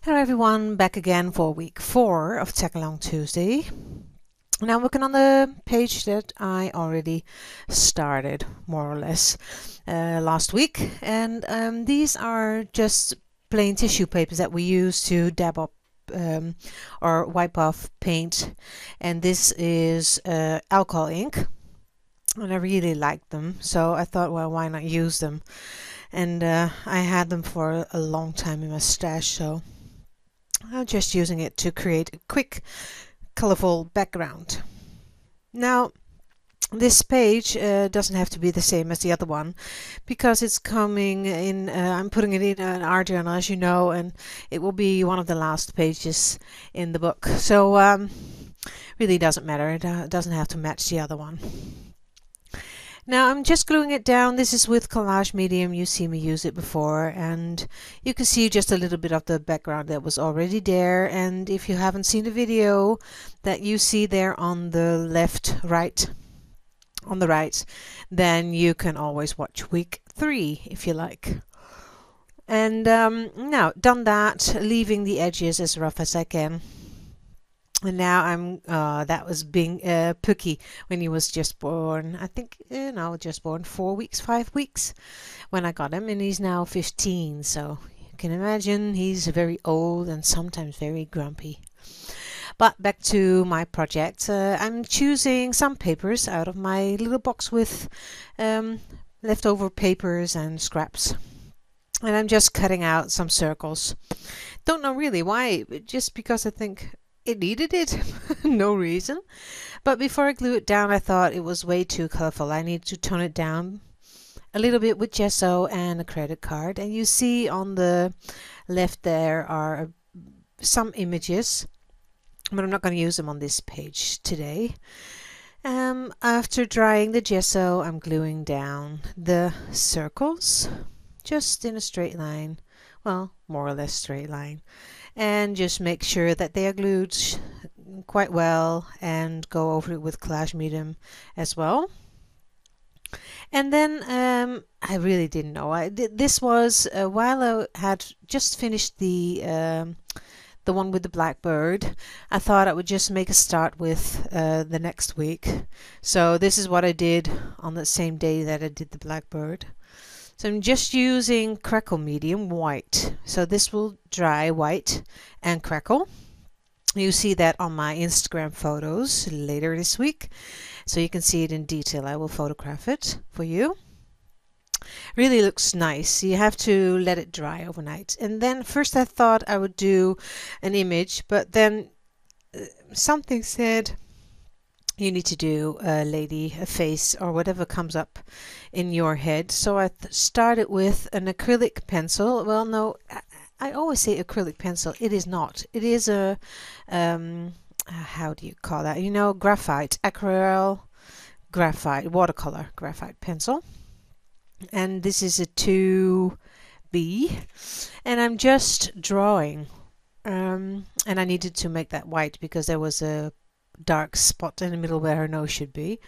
Hello everyone, back again for week 4 of Tagalong Tuesday. Now I'm working on the page that I already started, more or less, last week. And these are just plain tissue papers that we use to dab up or wipe off paint. And this is alcohol ink. And I really liked them, so I thought, well, why not use them? And I had them for a long time in my stash, so I'm just using it to create a quick, colorful background. Now, this page doesn't have to be the same as the other one because it's coming in, I'm putting it in an art journal, as you know, and it will be one of the last pages in the book. So really doesn't matter, it doesn't have to match the other one. Now I'm just gluing it down. This is with collage medium. You see me use it before, and you can see just a little bit of the background that was already there. And if you haven't seen the video that you see there on the left, on the right, then you can always watch week 3 if you like. And now done that, leaving the edges as rough as I can. And now I'm, that was being Pookie when he was just born. I think, just born 4 weeks, 5 weeks when I got him, and he's now 15. So you can imagine he's very old and sometimes very grumpy. But back to my project. I'm choosing some papers out of my little box with leftover papers and scraps. And I'm just cutting out some circles. Don't know really why, just because I think it needed it. No reason. But before I glue it down, I thought it was way too colorful. I need to tone it down a little bit with gesso and a credit card. And you see on the left there are some images, but I'm not going to use them on this page today. After drying the gesso, I'm gluing down the circles just in a straight line. Well, more or less straight line. And just make sure that they are glued quite well, and go over it with collage medium as well. And then I really didn't know. This was while I had just finished the one with the blackbird. I thought I would just make a start with the next week. So this is what I did on the same day that I did the blackbird. So I'm just using crackle medium white. So this will dry white and crackle. You see that on my Instagram photos later this week. So you can see it in detail. I will photograph it for you. Really looks nice. You have to let it dry overnight. And then first I thought I would do an image, but then something said you need to do a lady, a face, or whatever comes up in your head. So I started with an acrylic pencil. Well, no, I always say acrylic pencil. It is not. It is a, how do you call that? You know, graphite, aquarelle, graphite, watercolor graphite pencil. And this is a 2B. And I'm just drawing. And I needed to make that white because there was a dark spot in the middle where her nose should be.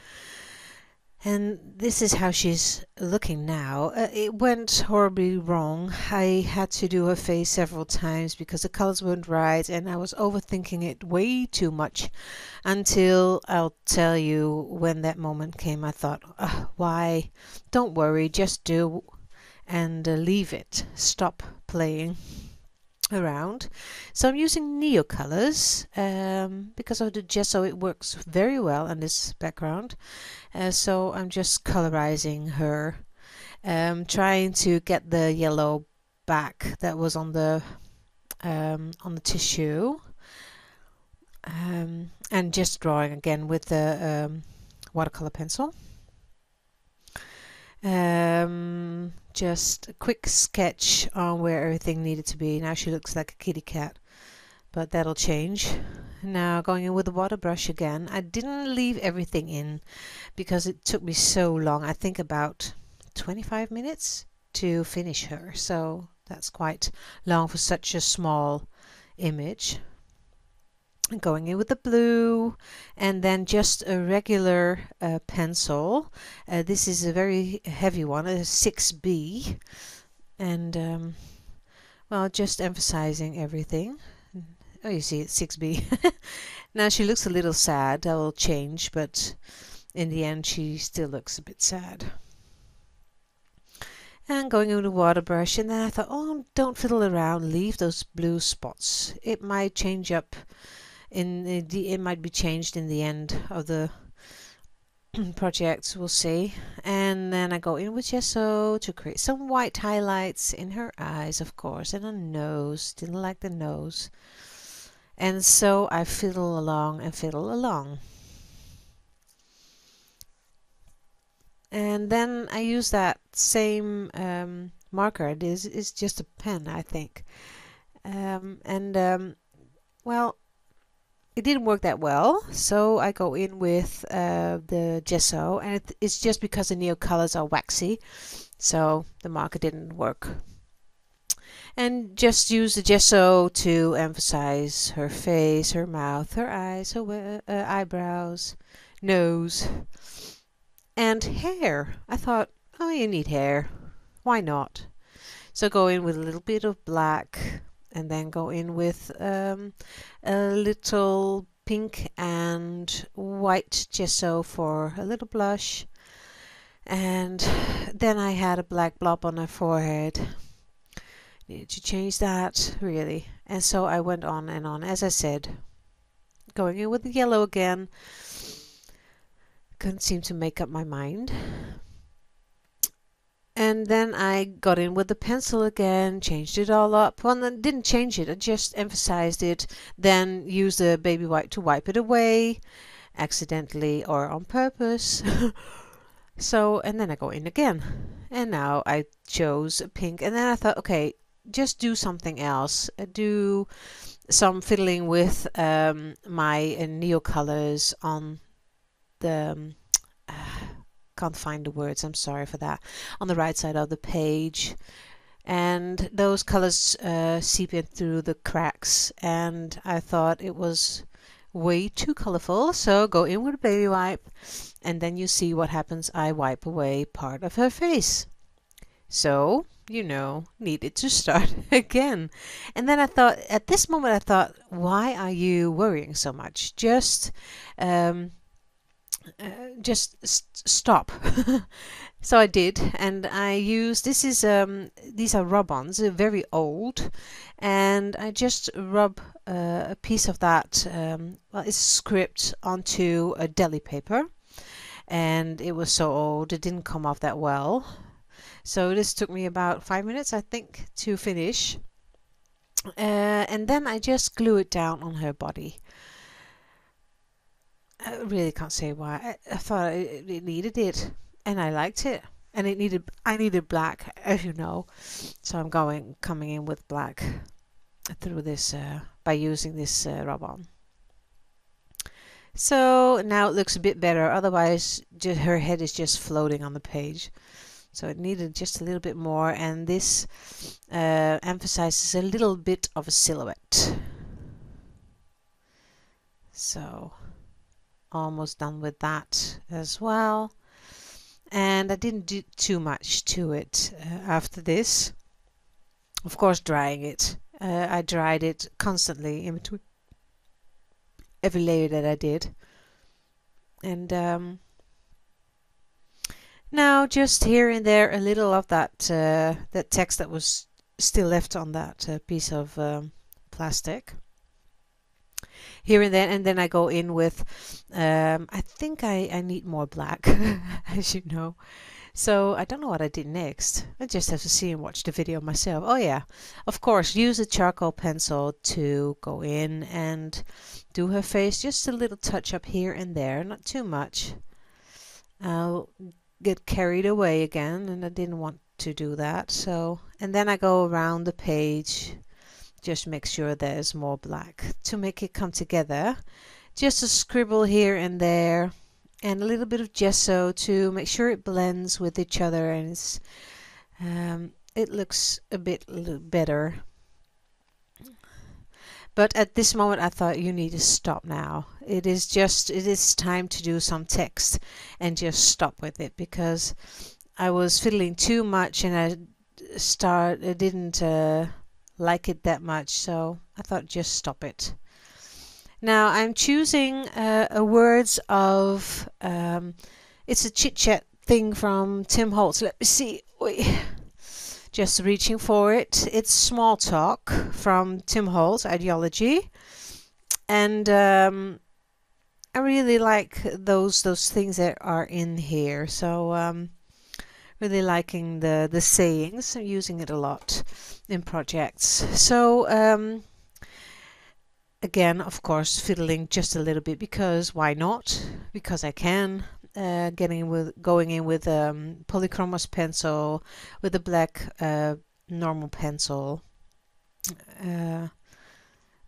And this is how she's looking now. It went horribly wrong. I had to do her face several times because the colors weren't right, and I was overthinking it way too much until, I'll tell you, when that moment came, I thought, why? Don't worry, just do and leave it. Stop playing around. So I'm using Neo colors because of the gesso. It works very well on this background. So I'm just colorizing her, trying to get the yellow back that was on the tissue, and just drawing again with the watercolor pencil. Just a quick sketch on where everything needed to be. Now she looks like a kitty cat, but that'll change. Now going in with the water brush again. I didn't leave everything in because it took me so long. I think about 25 minutes to finish her, so that's quite long for such a small image. Going in with the blue, and then just a regular pencil. This is a very heavy one, a 6B, and Well, just emphasizing everything. Oh, you see, it's 6B. Now she looks a little sad. That will change, but in the end she still looks a bit sad. And going with the water brush, and then I thought, oh, don't fiddle around, leave those blue spots. It might change up it might be changed in the end of the project, we'll see. And then I go in with gesso to create some white highlights in her eyes, of course, and a nose. Didn't like the nose. And so I fiddle along and fiddle along. And then I use that same marker. This is just a pen, I think. Well, it didn't work that well, so I go in with the gesso, and it's just because the neo colors are waxy, so the marker didn't work. And just use the gesso to emphasize her face, her mouth, her eyes, her eyebrows, nose, and hair. I thought, oh, you need hair. Why not? So go in with a little bit of black, and then go in with a little pink and white gesso for a little blush. And then I had a black blob on her forehead. Needed to change that, really. And so I went on and on, as I said. Going in with the yellow again. Couldn't seem to make up my mind. And then I got in with the pencil again, changed it all up. Well, I didn't change it, I just emphasized it. Then used the baby wipe to wipe it away, accidentally or on purpose. So, and then I go in again. And now I chose pink. And then I thought, okay, just do something else. Do some fiddling with my neo colors on the can't find the words, I'm sorry for that, on the right side of the page, and those colors seep in through the cracks, and I thought it was way too colorful, so go in with a baby wipe, and then you see what happens. I wipe away part of her face. So, you know, needed to start again. And then I thought, at this moment I thought, why are you worrying so much? Just stop. So I did, and I used, these are rub-ons, they're very old, and I just rub a piece of that, well, it's script onto a deli paper, and it was so old it didn't come off that well. So this took me about 5 minutes, I think, to finish. And then I just glue it down on her body. I really can't say why. I thought it needed it, and I liked it, and I needed black, as you know. So I'm coming in with black through this by using this rub-on. So now it looks a bit better. Otherwise, her head is just floating on the page. So it needed just a little bit more, and this emphasizes a little bit of a silhouette. So almost done with that as well, and I didn't do too much to it after this. Of course, drying it. I dried it constantly in between every layer that I did, and now just here and there a little of that that text that was still left on that piece of plastic. Here and then, I go in with, I think I need more black, as you know. So I don't know what I did next. I just have to see and watch the video myself. Oh yeah, of course, use a charcoal pencil to go in and do her face. Just a little touch up here and there, not too much. I'll get carried away again, and I didn't want to do that. So, and then I go around the page. Just make sure there's more black to make it come together. Just a scribble here and there, and a little bit of gesso to make sure it blends with each other, and it's, it looks a bit better. But at this moment I thought, you need to stop now. It is time to do some text, and just stop with it, because I was fiddling too much, and I didn't like it that much, so I thought just stop it. Now I'm choosing a words of, it's a chit-chat thing from Tim Holtz. Let me see. Just reaching for it. It's Small Talk from Tim Holtz, Ideology. And I really like those things that are in here. So really liking the sayings. I'm using it a lot in projects. So again, of course, fiddling just a little bit, because why not? Because I can. Going in with polychromos pencil, with a black normal pencil.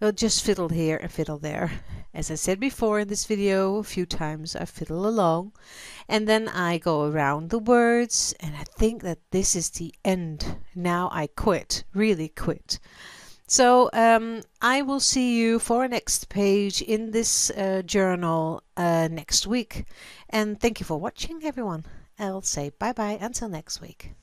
I'll just fiddle here and fiddle there. As I said before in this video a few times, I fiddle along and then I go around the words, and I think that this is the end. Now I quit, really quit. So I will see you for our next page in this journal next week. And thank you for watching, everyone. I'll say bye bye until next week.